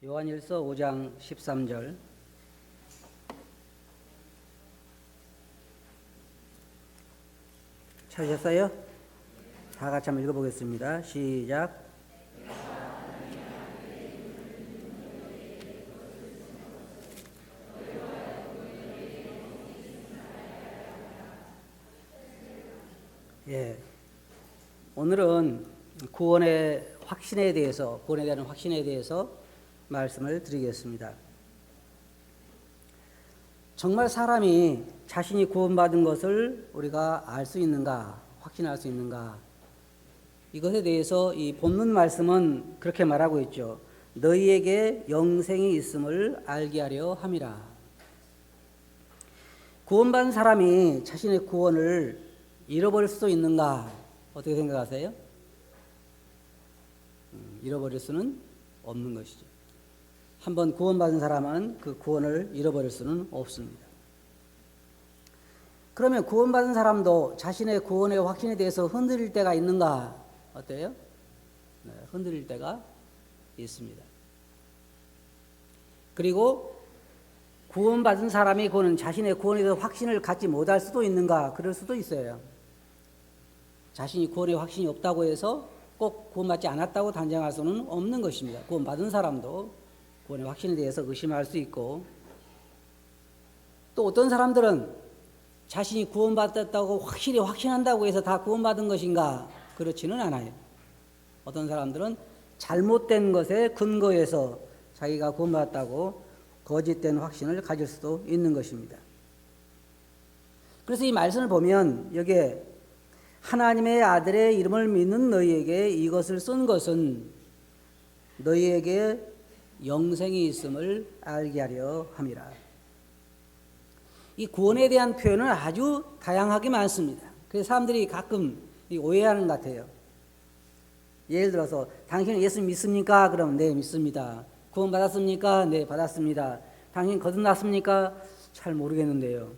요한일서 5장 13절. 찾으셨어요? 다 같이 한번 읽어보겠습니다. 시작. 예. 오늘은 구원의 확신에 대해서, 구원에 대한 확신에 대해서 말씀을 드리겠습니다. 정말 사람이 자신이 구원받은 것을 우리가 알 수 있는가, 확신할 수 있는가? 이것에 대해서 이 본문 말씀은 그렇게 말하고 있죠. 너희에게 영생이 있음을 알게 하려 함이라. 구원받은 사람이 자신의 구원을 잃어버릴 수도 있는가? 어떻게 생각하세요? 잃어버릴 수는 없는 것이죠. 한번 구원받은 사람은 그 구원을 잃어버릴 수는 없습니다. 그러면 구원받은 사람도 자신의 구원의 확신에 대해서 흔들릴 때가 있는가? 어때요? 네, 흔들릴 때가 있습니다. 그리고 구원받은 사람이 그는 자신의 구원에 대해서 확신을 갖지 못할 수도 있는가? 그럴 수도 있어요. 자신이 구원의 확신이 없다고 해서 꼭 구원받지 않았다고 단정할 수는 없는 것입니다. 구원받은 사람도 구원의 확신에 대해서 의심할 수 있고, 또 어떤 사람들은 자신이 구원받았다고 확실히 확신한다고 해서 다 구원받은 것인가? 그렇지는 않아요. 어떤 사람들은 잘못된 것에 근거해서 자기가 구원받았다고 거짓된 확신을 가질 수도 있는 것입니다. 그래서 이 말씀을 보면 여기에 하나님의 아들의 이름을 믿는 너희에게 이것을 쓴 것은 너희에게 영생이 있음을 알게 하려 함이라. 이 구원에 대한 표현은 아주 다양하게 많습니다. 그래서 사람들이 가끔 오해하는 것 같아요. 예를 들어서 당신은 예수 믿습니까? 그러면 네, 믿습니다. 구원 받았습니까? 네, 받았습니다. 당신 거듭났습니까? 잘 모르겠는데요.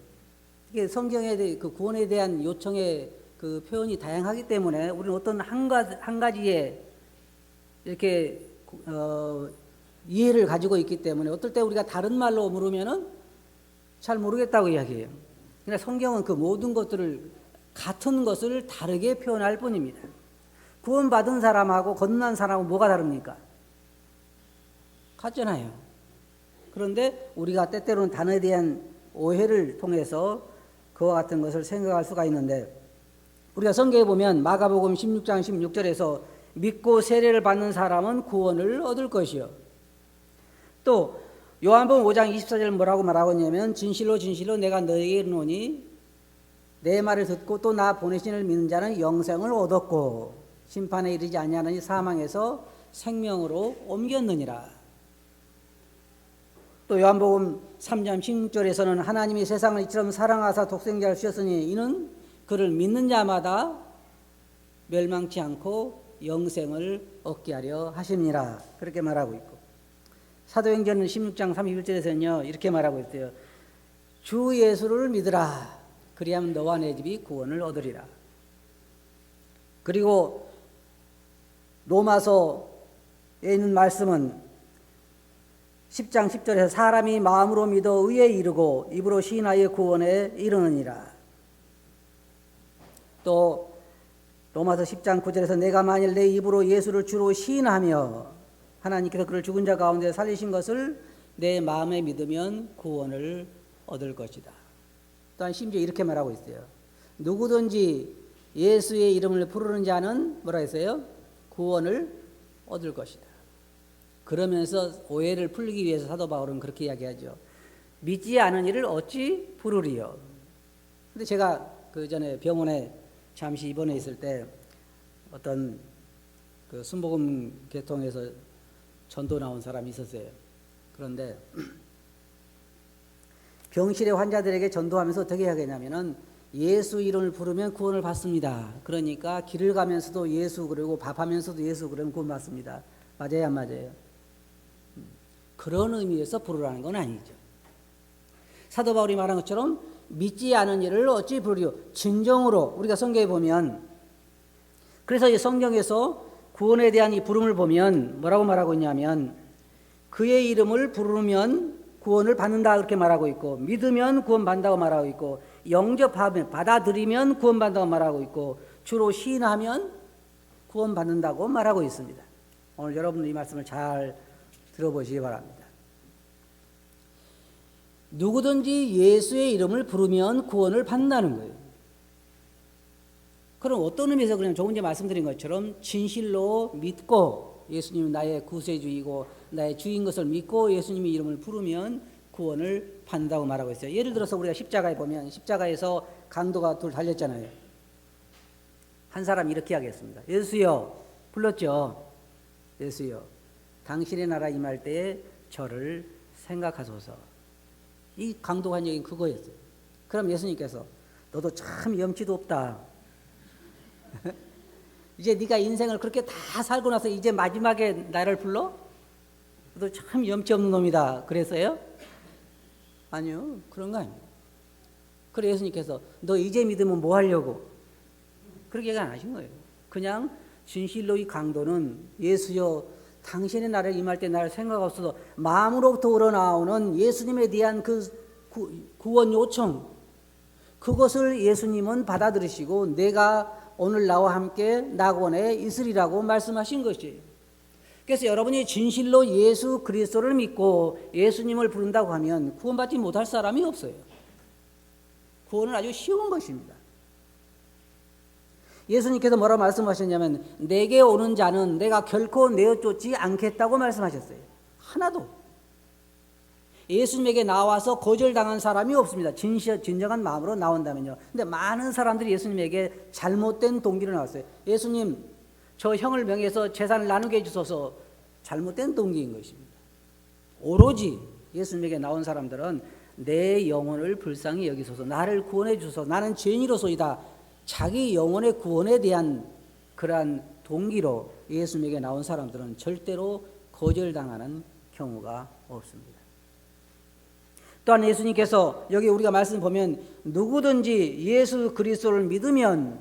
이게 성경에 대해 그 구원에 대한 요청의 그 표현이 다양하기 때문에 우리는 어떤 한 가지에 이렇게 이해를 가지고 있기 때문에 어떨 때 우리가 다른 말로 물으면은 잘 모르겠다고 이야기해요. 그러나 성경은 그 모든 것들을 같은 것을 다르게 표현할 뿐입니다. 구원받은 사람하고 거듭난 사람하고 뭐가 다릅니까? 같잖아요. 그런데 우리가 때때로는 단어에 대한 오해를 통해서 그와 같은 것을 생각할 수가 있는데, 우리가 성경에 보면 마가복음 16장 16절에서 믿고 세례를 받는 사람은 구원을 얻을 것이요. 또 요한복음 5장 24절 뭐라고 말하고 있냐면 진실로 진실로 내가 너희에게 이르노니 내 말을 듣고 또 나 보내신 이를 믿는 자는 영생을 얻었고 심판에 이르지 아니하느니 사망에서 생명으로 옮겼느니라. 또 요한복음 3장 16절에서는 하나님이 세상을 이처럼 사랑하사 독생자를 주셨으니 이는 그를 믿는 자마다 멸망치 않고 영생을 얻게 하려 하심이라. 그렇게 말하고 있고, 사도행전 16장 31절에서는요 이렇게 말하고 있어요. 주 예수를 믿으라. 그리하면 너와 내 집이 구원을 얻으리라. 그리고 로마서에 있는 말씀은 10장 10절에서 사람이 마음으로 믿어 의에 이르고 입으로 시인하여 구원에 이르느니라. 또 로마서 10장 9절에서 내가 만일 내 입으로 예수를 주로 시인하며 하나님께서 그를 죽은 자 가운데 살리신 것을 내 마음에 믿으면 구원을 얻을 것이다. 또한 심지어 이렇게 말하고 있어요. 누구든지 예수의 이름을 부르는 자는 뭐라 했어요? 구원을 얻을 것이다. 그러면서 오해를 풀기 위해서 사도 바울은 그렇게 이야기하죠. 믿지 않은 이를 어찌 부르리요? 근데 제가 그 전에 병원에 잠시 입원해 있을 때 어떤 그 순복음 계통에서 전도 나온 사람이 있었어요. 그런데 병실의 환자들에게 전도하면서 어떻게 하겠냐면은 예수 이름을 부르면 구원을 받습니다. 그러니까 길을 가면서도 예수 그러고 밥하면서도 예수 그러면 구원 받습니다. 맞아요, 안 맞아요? 그런 의미에서 부르라는 건 아니죠. 사도 바울이 말한 것처럼 믿지 않은 이를 어찌 부르리요? 진정으로 우리가 성경에 보면, 그래서 이 성경에서 구원에 대한 이 부름을 보면 뭐라고 말하고 있냐면 그의 이름을 부르면 구원을 받는다 그렇게 말하고 있고, 믿으면 구원받는다고 말하고 있고, 영접하면 받아들이면 구원받는다고 말하고 있고, 주로 시인하면 구원받는다고 말하고 있습니다. 오늘 여러분 이 말씀을 잘 들어보시기 바랍니다. 누구든지 예수의 이름을 부르면 구원을 받는다는 거예요. 그럼 어떤 의미에서 그냥 조금 전에 말씀드린 것처럼 진실로 믿고 예수님이 나의 구세주이고 나의 주인 것을 믿고 예수님의 이름을 부르면 구원을 받는다고 말하고 있어요. 예를 들어서 우리가 십자가에 보면 십자가에서 강도가 둘 달렸잖아요. 한 사람이 이렇게 하겠습니다. 예수여, 불렀죠. 예수여, 당신의 나라 임할 때에 저를 생각하소서. 이 강도가 한 얘기는 그거였어요. 그럼 예수님께서 너도 참 염치도 없다. 이제 네가 인생을 그렇게 다 살고 나서 이제 마지막에 나를 불러? 너도 참 염치 없는 놈이다. 그랬어요? 아니요, 그런 거 아니에요. 그래 예수님께서 너 이제 믿으면 뭐 하려고? 그렇게 얘기 안 하신 거예요. 그냥 진실로 이 강도는 예수여 당신의 나라에 임할 때 나를 생각하소서 마음으로부터 우러나오는 예수님에 대한 그 구원 요청, 그것을 예수님은 받아들이시고 내가 오늘 나와 함께 낙원에 있으리라고 말씀하신 것이에요. 그래서 여러분이 진실로 예수 그리스도를 믿고 예수님을 부른다고 하면 구원받지 못할 사람이 없어요. 구원은 아주 쉬운 것입니다. 예수님께서 뭐라고 말씀하셨냐면 내게 오는 자는 내가 결코 내어쫓지 않겠다고 말씀하셨어요. 하나도. 예수님에게 나와서 거절당한 사람이 없습니다. 진정한 마음으로 나온다면요. 근데 많은 사람들이 예수님에게 잘못된 동기로 나왔어요. 예수님, 저 형을 명해서 재산을 나누게 해주소서. 잘못된 동기인 것입니다. 오로지 예수님에게 나온 사람들은 내 영혼을 불쌍히 여기소서. 나를 구원해 주소서. 나는 죄인이로소이다. 자기 영혼의 구원에 대한 그러한 동기로 예수님에게 나온 사람들은 절대로 거절당하는 경우가 없습니다. 또한 예수님께서 여기 우리가 말씀 보면 누구든지 예수 그리스도를 믿으면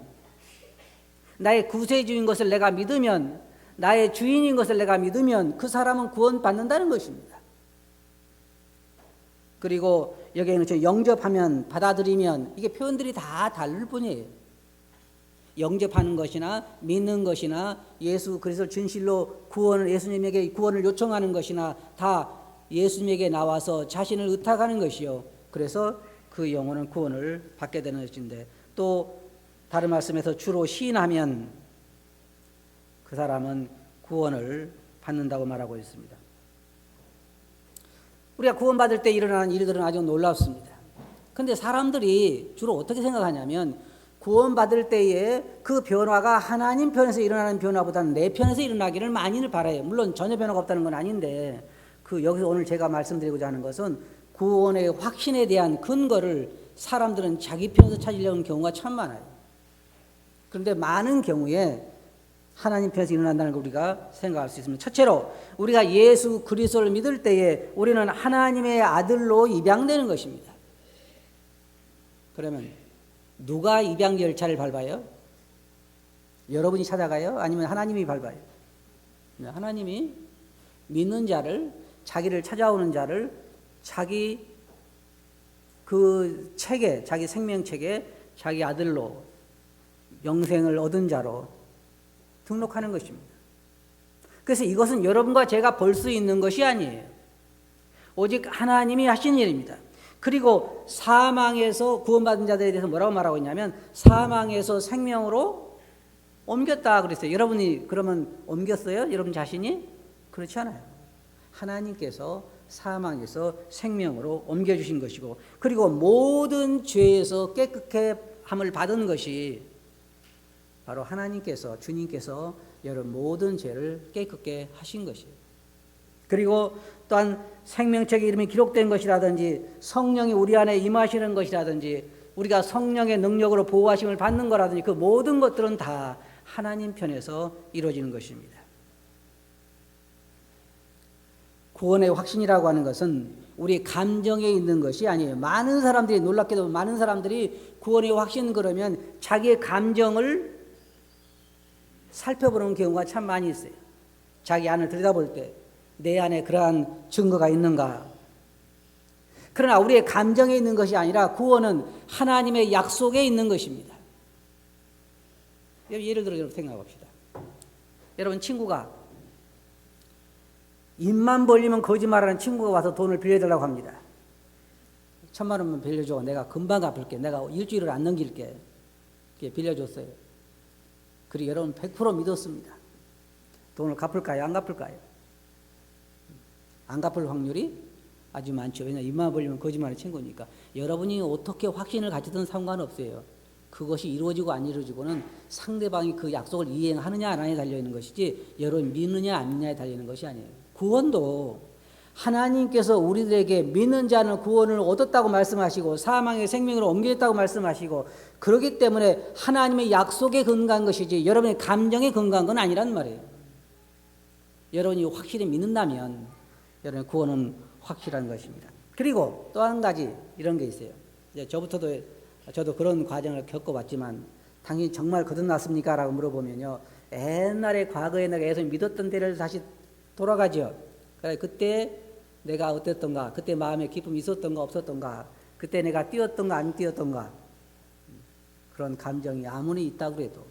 나의 구세주인 것을 내가 믿으면 나의 주인인 것을 내가 믿으면 그 사람은 구원받는다는 것입니다. 그리고 여기에는 영접하면 받아들이면 이게 표현들이 다 다를 뿐이에요. 영접하는 것이나 믿는 것이나 예수 그리스도를 진실로 구원을 예수님에게 구원을 요청하는 것이나 다 예수님에게 나와서 자신을 의탁하는 것이요. 그래서 그 영혼은 구원을 받게 되는 것인데 또 다른 말씀에서 주로 시인하면 그 사람은 구원을 받는다고 말하고 있습니다. 우리가 구원받을 때 일어나는 일들은 아주 놀랍습니다. 그런데 사람들이 주로 어떻게 생각하냐면 구원받을 때에 그 변화가 하나님 편에서 일어나는 변화보다는 내 편에서 일어나기를 많이들 바라요. 물론 전혀 변화가 없다는 건 아닌데 여기서 오늘 제가 말씀드리고자 하는 것은 구원의 확신에 대한 근거를 사람들은 자기 편에서 찾으려는 경우가 참 많아요. 그런데 많은 경우에 하나님 편에서 일어난다는 걸 우리가 생각할 수 있습니다. 첫째로 우리가 예수 그리스도를 믿을 때에 우리는 하나님의 아들로 입양되는 것입니다. 그러면 누가 입양 열차를 밟아요? 여러분이 찾아가요? 아니면 하나님이 밟아요? 하나님이 믿는 자를 자기를 찾아오는 자를 자기 그 책에 자기 생명책에 자기 아들로 영생을 얻은 자로 등록하는 것입니다. 그래서 이것은 여러분과 제가 볼 수 있는 것이 아니에요. 오직 하나님이 하신 일입니다. 그리고 사망에서 구원받은 자들에 대해서 뭐라고 말하고 있냐면 사망에서 생명으로 옮겼다 그랬어요. 여러분이 그러면 옮겼어요? 여러분 자신이? 그렇지 않아요. 하나님께서 사망에서 생명으로 옮겨주신 것이고 그리고 모든 죄에서 깨끗해 함을 받은 것이 바로 하나님께서 주님께서 여러분 모든 죄를 깨끗게 하신 것이에요. 그리고 또한 생명책에 이름이 기록된 것이라든지 성령이 우리 안에 임하시는 것이라든지 우리가 성령의 능력으로 보호하심을 받는 거라든지 그 모든 것들은 다 하나님 편에서 이루어지는 것입니다. 구원의 확신이라고 하는 것은 우리 감정에 있는 것이 아니에요. 많은 사람들이 놀랍게도 많은 사람들이 구원의 확신 그러면 자기의 감정을 살펴보는 경우가 참 많이 있어요. 자기 안을 들여다볼 때 내 안에 그러한 증거가 있는가? 그러나 우리의 감정에 있는 것이 아니라 구원은 하나님의 약속에 있는 것입니다. 예를 들어 여러분 생각해 봅시다. 여러분 친구가 입만 벌리면 거짓말하는 친구가 와서 돈을 빌려달라고 합니다. 1,000만 원만 빌려줘. 내가 금방 갚을게. 내가 일주일을 안 넘길게. 빌려줬어요. 그리고 여러분 100% 믿었습니다. 돈을 갚을까요? 안 갚을까요? 안 갚을 확률이 아주 많죠. 왜냐하면 입만 벌리면 거짓말하는 친구니까. 여러분이 어떻게 확신을 가지든 상관없어요. 그것이 이루어지고 안 이루어지고는 상대방이 그 약속을 이행하느냐 안 하느냐에 달려있는 것이지 여러분 믿느냐 안 믿느냐에 달려있는 것이 아니에요. 구원도 하나님께서 우리들에게 믿는 자는 구원을 얻었다고 말씀하시고 사망의 생명으로 옮겼다고 말씀하시고 그렇기 때문에 하나님의 약속에 근거한 것이지 여러분의 감정에 근거한 건 아니란 말이에요. 여러분이 확실히 믿는다면 여러분의 구원은 확실한 것입니다. 그리고 또 한 가지 이런 게 있어요. 이제 저도 그런 과정을 겪어봤지만 당신이 정말 거듭났습니까? 라고 물어보면요. 옛날에 과거에 내가 예수 믿었던 데를 다시 돌아가죠. 그때 내가 어땠던가, 그때 마음에 기쁨이 있었던가 없었던가, 그때 내가 뛰었던가 안 뛰었던가 그런 감정이 아무리 있다고 해도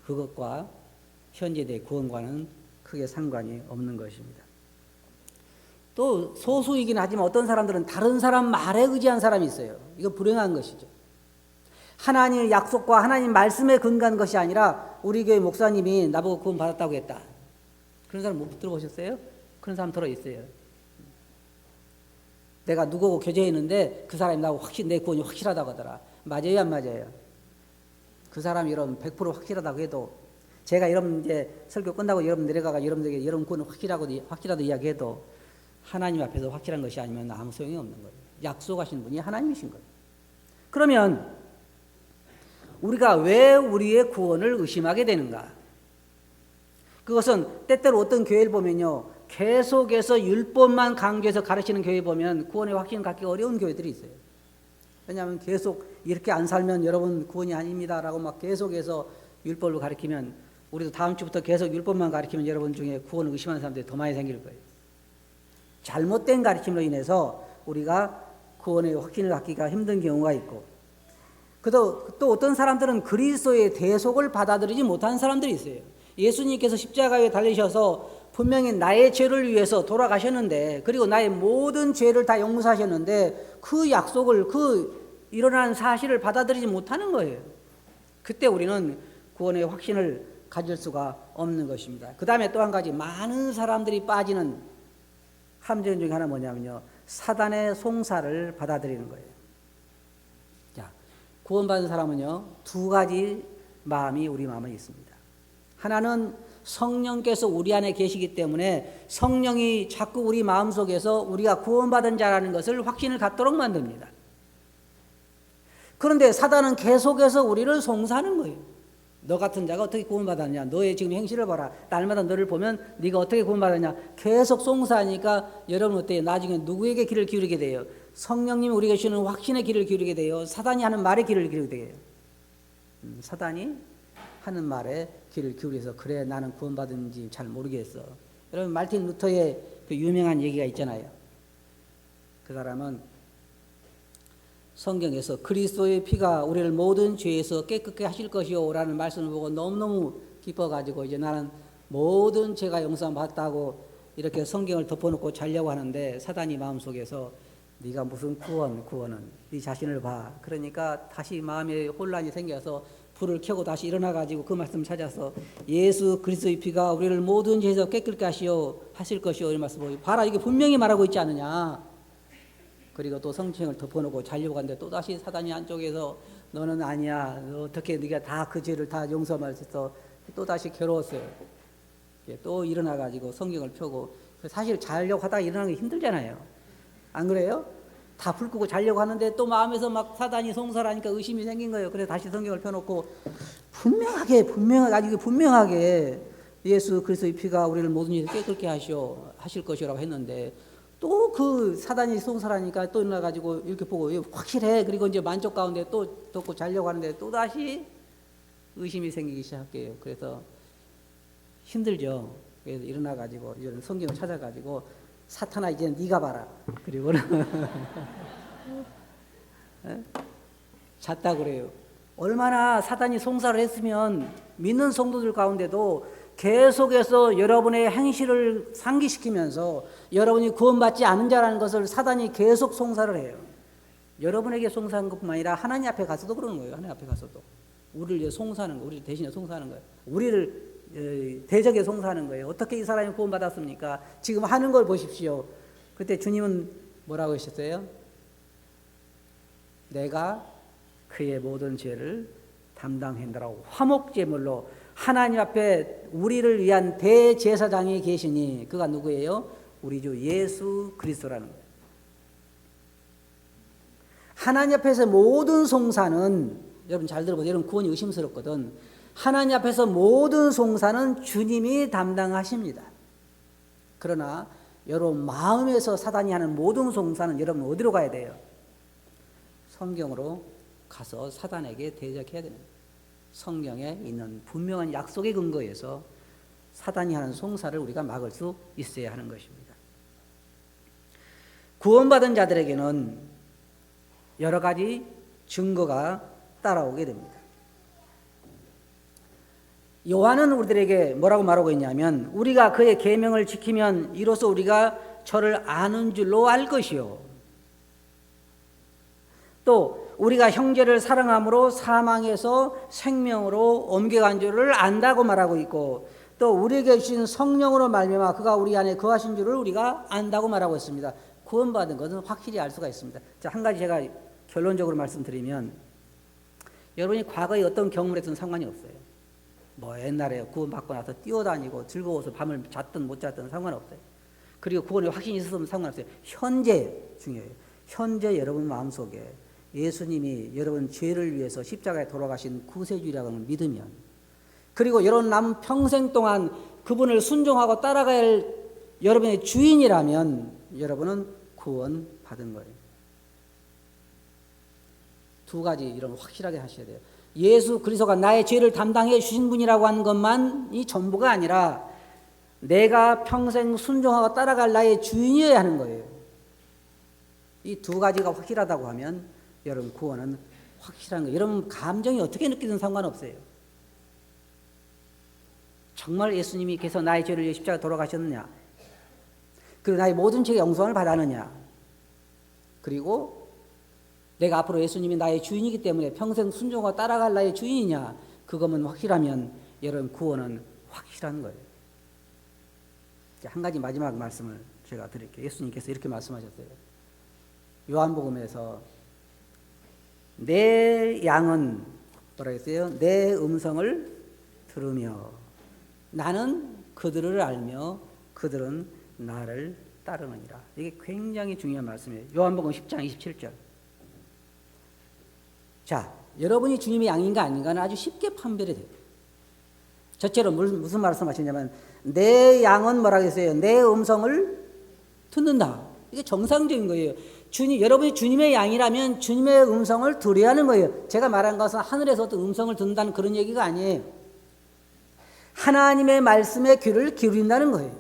그것과 현재 내 구원과는 크게 상관이 없는 것입니다. 또 소수이긴 하지만 어떤 사람들은 다른 사람 말에 의지한 사람이 있어요. 이거 불행한 것이죠. 하나님의 약속과 하나님 말씀에 근거한 것이 아니라 우리 교회 목사님이 나보고 구원 받았다고 했다. 그런 사람 못 들어보셨어요? 그런 사람 들어있어요. 내가 누구하고 교제했는데 그 사람이 나하고 내 구원이 확실하다고 하더라. 맞아요, 안 맞아요? 그 사람이 여러분 100% 확실하다고 해도 제가 여러분 이제 설교 끝나고 여러분 내려가가 여러분들에게 여러분 구원은 확실하다고 이야기해도 하나님 앞에서 확실한 것이 아니면 아무 소용이 없는 거예요. 약속하신 분이 하나님이신 거예요. 그러면 우리가 왜 우리의 구원을 의심하게 되는가? 그것은 때때로 어떤 교회를 보면요. 계속해서 율법만 강조해서 가르치는 교회 보면 구원의 확신 갖기 어려운 교회들이 있어요. 왜냐하면 계속 이렇게 안 살면 여러분 구원이 아닙니다라고 막 계속해서 율법을 가르치면 우리도 다음 주부터 계속 율법만 가르치면 여러분 중에 구원을 의심하는 사람들이 더 많이 생길 거예요. 잘못된 가르침으로 인해서 우리가 구원의 확신을 갖기가 힘든 경우가 있고 또 어떤 사람들은 그리스도의 대속을 받아들이지 못하는 사람들이 있어요. 예수님께서 십자가에 달리셔서 분명히 나의 죄를 위해서 돌아가셨는데 그리고 나의 모든 죄를 다 용서하셨는데 그 약속을 일어난 사실을 받아들이지 못하는 거예요. 그때 우리는 구원의 확신을 가질 수가 없는 것입니다. 그 다음에 또 한 가지 많은 사람들이 빠지는 함정 중에 하나 뭐냐면요. 사단의 송사를 받아들이는 거예요. 자, 구원받은 사람은요. 두 가지 마음이 우리 마음에 있습니다. 하나는 성령께서 우리 안에 계시기 때문에 성령이 자꾸 우리 마음속에서 우리가 구원받은 자라는 것을 확신을 갖도록 만듭니다. 그런데 사단은 계속해서 우리를 송사하는 거예요. 너 같은 자가 어떻게 구원받았냐? 너의 지금 행실을 봐라. 날마다 너를 보면 네가 어떻게 구원받았냐? 계속 송사하니까 여러분 어때요? 나중에 누구에게 귀를 기울이게 돼요? 성령님이 우리에게 주시는 확신의 귀를 기울이게 돼요? 사단이 하는 말에 귀를 기울이게 돼요? 사단이 하는 말에 귀를 기울여서 그래 나는 구원받은지 잘 모르겠어. 여러분 말틴 루터의 그 유명한 얘기가 있잖아요. 그 사람은 성경에서 그리스도의 피가 우리를 모든 죄에서 깨끗게 하실 것이요 라는 말씀을 보고 너무너무 기뻐가지고 이제 나는 모든 죄가 용서받았다고 이렇게 성경을 덮어놓고 자려고 하는데 사단이 마음속에서 네가 무슨 구원은 네 자신을 봐. 그러니까 다시 마음에 혼란이 생겨서 불을 켜고 다시 일어나가지고 그 말씀을 찾아서 예수 그리스도의 피가 우리를 모든 죄에서 깨끗게 하실 것이요 이 말씀을 봐라 이게 분명히 말하고 있지 않느냐. 그리고 또 성경을 덮어놓고 자려고 하는데 또다시 사단이 안쪽에서 너는 아니야. 너 어떻게 네가 다 그 죄를 다 용서하면서 또다시 괴로웠어요. 또 일어나가지고 성경을 펴고 사실 자려고 하다가 일어나는 게 힘들잖아요. 안 그래요? 다 불 끄고 자려고 하는데 또 마음에서 막 사단이 송사하니까 의심이 생긴 거예요. 그래서 다시 성경을 펴놓고 분명하게 아주 분명하게 예수 그리스도의 피가 우리를 모든 일을 깨끗게 하실 것이라고 했는데 또 그 사단이 송사하니까 또 일어나가지고 이렇게 보고 확실해. 그리고 이제 만족 가운데 또 덮고 자려고 하는데 또 다시 의심이 생기기 시작해요. 그래서 힘들죠. 그래서 일어나 가지고 이제는 성경을 찾아 가지고 사탄아 이제 네가 봐라. 그리고는 잤다 그래요. 얼마나 사단이 송사를 했으면 믿는 성도들 가운데도 계속해서 여러분의 행실을 상기시키면서 여러분이 구원받지 않은 자라는 것을 사단이 계속 송사를 해요. 여러분에게 송사한 것뿐만 아니라 하나님 앞에 가서도 그러는 거예요. 하나님 앞에 가서도 우리를 이제 송사하는 거예요. 우리를 대신에 송사하는 거예요. 우리를 대적에 송사하는 거예요. 어떻게 이 사람이 구원받았습니까? 지금 하는 걸 보십시오. 그때 주님은 뭐라고 하셨어요? 내가 그의 모든 죄를 담당한다라고 화목제물로 하나님 앞에 우리를 위한 대제사장이 계시니 그가 누구예요? 우리 주 예수 그리스도라는 거예요. 하나님 앞에서 모든 송사는 여러분 잘 들어보세요. 여러분 구원이 의심스럽거든. 하나님 앞에서 모든 송사는 주님이 담당하십니다. 그러나 여러분 마음에서 사단이 하는 모든 송사는 여러분 어디로 가야 돼요? 성경으로 가서 사단에게 대적해야 되는 거예요. 성경에 있는 분명한 약속의 근거에서 사단이 하는 송사를 우리가 막을 수 있어야 하는 것입니다. 구원받은 자들에게는 여러 가지 증거가 따라오게 됩니다. 요한은 우리들에게 뭐라고 말하고 있냐면 우리가 그의 계명을 지키면 이로써 우리가 저를 아는 줄로 알 것이요. 또 우리가 형제를 사랑함으로 사망에서 생명으로 옮겨간 줄을 안다고 말하고 있고 또 우리에게 주신 성령으로 말미암아 그가 우리 안에 거하신 줄을 우리가 안다고 말하고 있습니다. 구원받은 것은 확실히 알 수가 있습니다. 자, 한 가지 제가 결론적으로 말씀드리면 여러분이 과거에 어떤 경험을 했든 상관이 없어요. 뭐 옛날에 구원받고 나서 뛰어다니고 즐거워서 밤을 잤든 못 잤든 상관없어요. 그리고 구원에 확신이 있었으면 상관없어요. 현재 중요해요. 현재 여러분 마음속에 예수님이 여러분 죄를 위해서 십자가에 돌아가신 구세주라고 하는 믿으면 그리고 여러분 남은 평생 동안 그분을 순종하고 따라가야 할 여러분의 주인이라면 여러분은 구원받은 거예요. 두 가지 이런 확실하게 하셔야 돼요. 예수 그리스도가 나의 죄를 담당해 주신 분이라고 하는 것만이 전부가 아니라 내가 평생 순종하고 따라갈 나의 주인이어야 하는 거예요. 이 두 가지가 확실하다고 하면 여러분 구원은 확실한 거예요. 여러분 감정이 어떻게 느끼든 상관없어요. 정말 예수님께서 나의 죄를 위해 십자가에 돌아가셨느냐, 그리고 나의 모든 죄의 용서를 받았느냐, 그리고 내가 앞으로 예수님이 나의 주인이기 때문에 평생 순종하고 따라갈 나의 주인이냐, 그것만 확실하면 여러분 구원은 확실한 거예요. 한 가지 마지막 말씀을 제가 드릴게요. 예수님께서 이렇게 말씀하셨어요. 요한복음에서 내 양은 뭐라 했어요? 내 음성을 들으며 나는 그들을 알며 그들은 나를 따르느니라. 이게 굉장히 중요한 말씀이에요. 요한복음 10장 27절. 자, 여러분이 주님의 양인가 아닌가는 아주 쉽게 판별이 돼요. 첫째로 무슨 말씀하시냐면 내 양은 뭐라고 했어요? 내 음성을 듣는다. 이게 정상적인 거예요. 여러분이 주님의 양이라면 주님의 음성을 들어야 하는 거예요. 제가 말한 것은 하늘에서 어떤 음성을 듣는다는 그런 얘기가 아니에요. 하나님의 말씀에 귀를 기울인다는 거예요.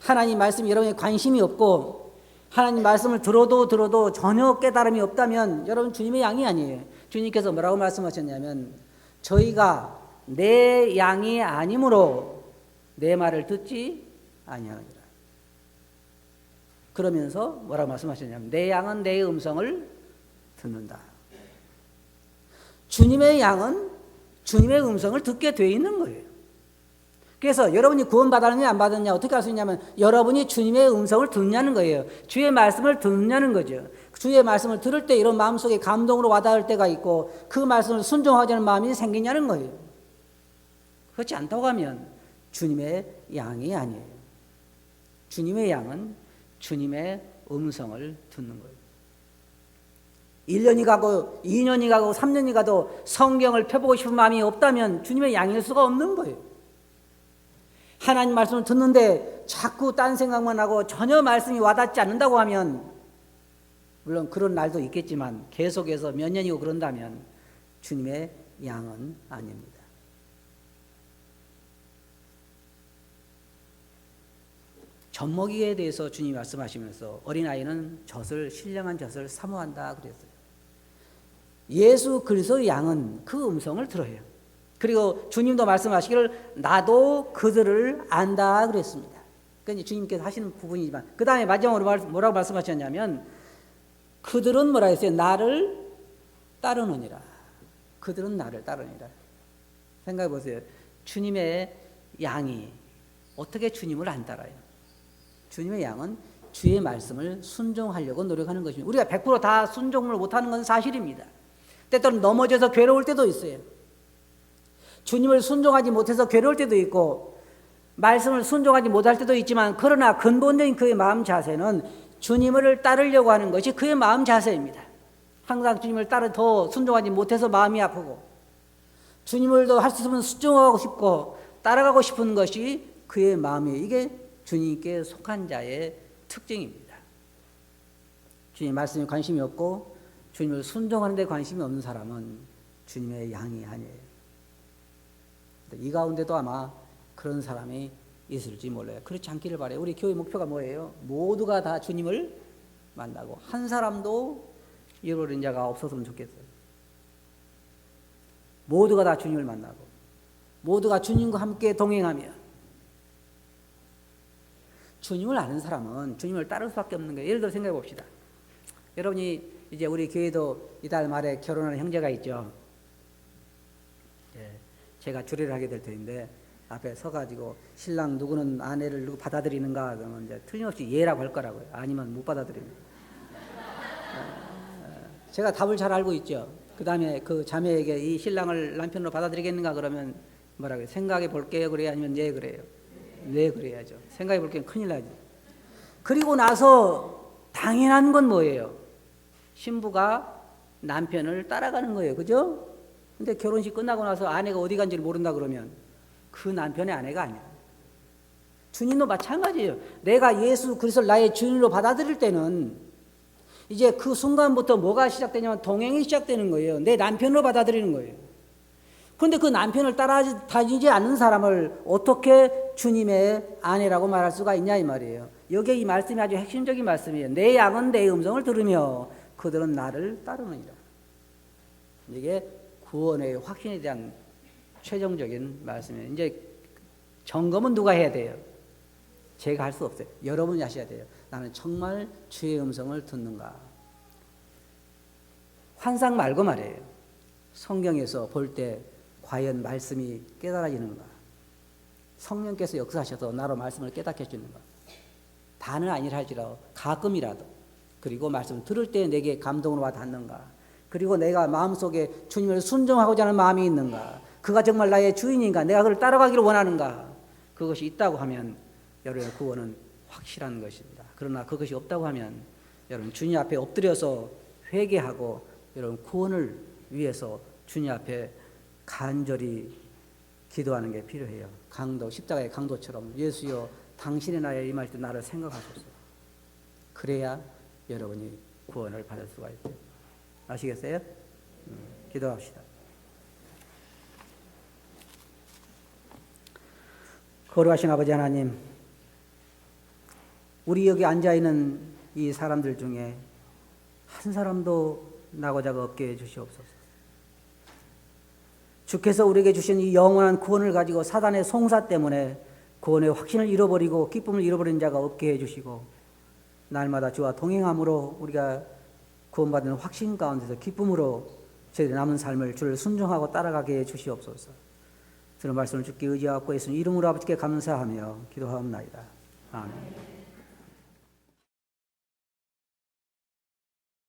하나님 말씀에 여러분의 관심이 없고 하나님 말씀을 들어도 전혀 깨달음이 없다면 여러분 주님의 양이 아니에요. 주님께서 뭐라고 말씀하셨냐면 저희가 내 양이 아니므로 내 말을 듣지 아니하느니라. 그러면서 뭐라고 말씀하셨냐면 내 양은 내 음성을 듣는다. 주님의 양은 주님의 음성을 듣게 돼 있는 거예요. 그래서 여러분이 구원받았느냐 안 받았느냐 어떻게 할 수 있냐면 여러분이 주님의 음성을 듣냐는 거예요. 주의 말씀을 듣냐는 거죠. 주의 말씀을 들을 때 이런 마음속에 감동으로 와닿을 때가 있고 그 말씀을 순종하자는 마음이 생기냐는 거예요. 그렇지 않다고 하면 주님의 양이 아니에요. 주님의 양은 주님의 음성을 듣는 거예요. 1년이 가고 2년이 가고 3년이 가도 성경을 펴보고 싶은 마음이 없다면 주님의 양일 수가 없는 거예요. 하나님 말씀을 듣는데 자꾸 딴 생각만 하고 전혀 말씀이 와닿지 않는다고 하면 물론 그런 날도 있겠지만 계속해서 몇 년이고 그런다면 주님의 양은 아닙니다. 젖먹이에 대해서 주님이 말씀하시면서 어린아이는 신령한 젖을 사모한다 그랬어요. 예수 그리스도의 양은 그 음성을 들어요. 그리고 주님도 말씀하시기를 나도 그들을 안다 그랬습니다. 그러니까 주님께서 하시는 부분이지만 그 다음에 마지막으로 뭐라고 말씀하셨냐면 그들은 뭐라 했어요? 나를 따르느니라. 그들은 나를 따르느니라. 생각해 보세요. 주님의 양이 어떻게 주님을 안 따라요? 주님의 양은 주의 말씀을 순종하려고 노력하는 것입니다. 우리가 100%다 순종을 못하는 건 사실입니다. 때때로 넘어져서 괴로울 때도 있어요. 주님을 순종하지 못해서 괴로울 때도 있고 말씀을 순종하지 못할 때도 있지만 그러나 근본적인 그의 마음 자세는 주님을 따르려고 하는 것이 그의 마음 자세입니다. 항상 주님을 따라 더 순종하지 못해서 마음이 아프고 주님을 더 할 수 있으면 순종하고 싶고 따라가고 싶은 것이 그의 마음이에요. 이게 주님께 속한 자의 특징입니다. 주님 말씀에 관심이 없고 주님을 순종하는 데 관심이 없는 사람은 주님의 양이 아니에요. 이 가운데도 아마 그런 사람이 있을지 몰라요. 그렇지 않기를 바라요. 우리 교회 목표가 뭐예요? 모두가 다 주님을 만나고 한 사람도 잃어버린 자가 없었으면 좋겠어요. 모두가 다 주님을 만나고 모두가 주님과 함께 동행하며 주님을 아는 사람은 주님을 따를 수밖에 없는 거예요. 예를 들어 생각해 봅시다. 여러분이 이제 우리 교회도 이달 말에 결혼하는 형제가 있죠. 제가 주례를 하게 될 텐데 앞에 서가지고 신랑 누구는 아내를 누구 받아들이는가 그러면 이제 틀림없이 예라고 할 거라고요. 아니면 못 받아들입니다. 제가 답을 잘 알고 있죠. 그 다음에 그 자매에게 이 신랑을 남편으로 받아들이겠는가 그러면 뭐라고요? 생각해 볼게요 그래요? 아니면 네 그래요? 네 그래야죠. 생각해 볼게요. 큰일 나죠. 그리고 나서 당연한 건 뭐예요? 신부가 남편을 따라가는 거예요. 그죠? 근데 결혼식 끝나고 나서 아내가 어디 간지를 모른다 그러면 그 남편의 아내가 아니야. 주님도 마찬가지예요. 내가 예수 그리스도를 나의 주인으로 받아들일 때는 이제 그 순간부터 뭐가 시작되냐면 동행이 시작되는 거예요. 내 남편으로 받아들이는 거예요. 그런데 그 남편을 따라다니지 않는 사람을 어떻게 주님의 아내라고 말할 수가 있냐 이 말이에요. 여기에 이 말씀이 아주 핵심적인 말씀이에요. 내 양은 내 음성을 들으며 그들은 나를 따르느니라. 이게 구원의 확신에 대한 최종적인 말씀이에요. 이제 점검은 누가 해야 돼요? 제가 할 수 없어요. 여러분이 하셔야 돼요. 나는 정말 주의 음성을 듣는가? 환상 말고 말이에요. 성경에서 볼 때 과연 말씀이 깨달아지는가? 성령께서 역사하셔서 나로 말씀을 깨닫게 해주는가? 다는 아니라 할지라도 가끔이라도 그리고 말씀을 들을 때 내게 감동으로 와 닿는가? 그리고 내가 마음속에 주님을 순종하고자 하는 마음이 있는가? 그가 정말 나의 주인인가? 내가 그를 따라가기를 원하는가? 그것이 있다고 하면 여러분의 구원은 확실한 것입니다. 그러나 그것이 없다고 하면 여러분 주님 앞에 엎드려서 회개하고 여러분 구원을 위해서 주님 앞에 간절히 기도하는 게 필요해요. 강도, 십자가의 강도처럼 예수여 당신의 나에 임할 때 나를 생각하소서. 그래야 여러분이 구원을 받을 수가 있대요. 아시겠어요? 기도합시다. 거룩하신 아버지 하나님, 우리 여기 앉아있는 이 사람들 중에 한 사람도 나고자가 없게 해주시옵소서. 주께서 우리에게 주신 이 영원한 구원을 가지고 사단의 송사 때문에 구원의 확신을 잃어버리고 기쁨을 잃어버린 자가 없게 해주시고 날마다 주와 동행함으로 우리가 구원받는 확신 가운데서 기쁨으로 저희의 남은 삶을 주를 순종하고 따라가게 해주시옵소서. 들은 말씀을 주께 의지하고 예수님 이름으로 아버지께 감사하며 기도하옵나이다. 아멘.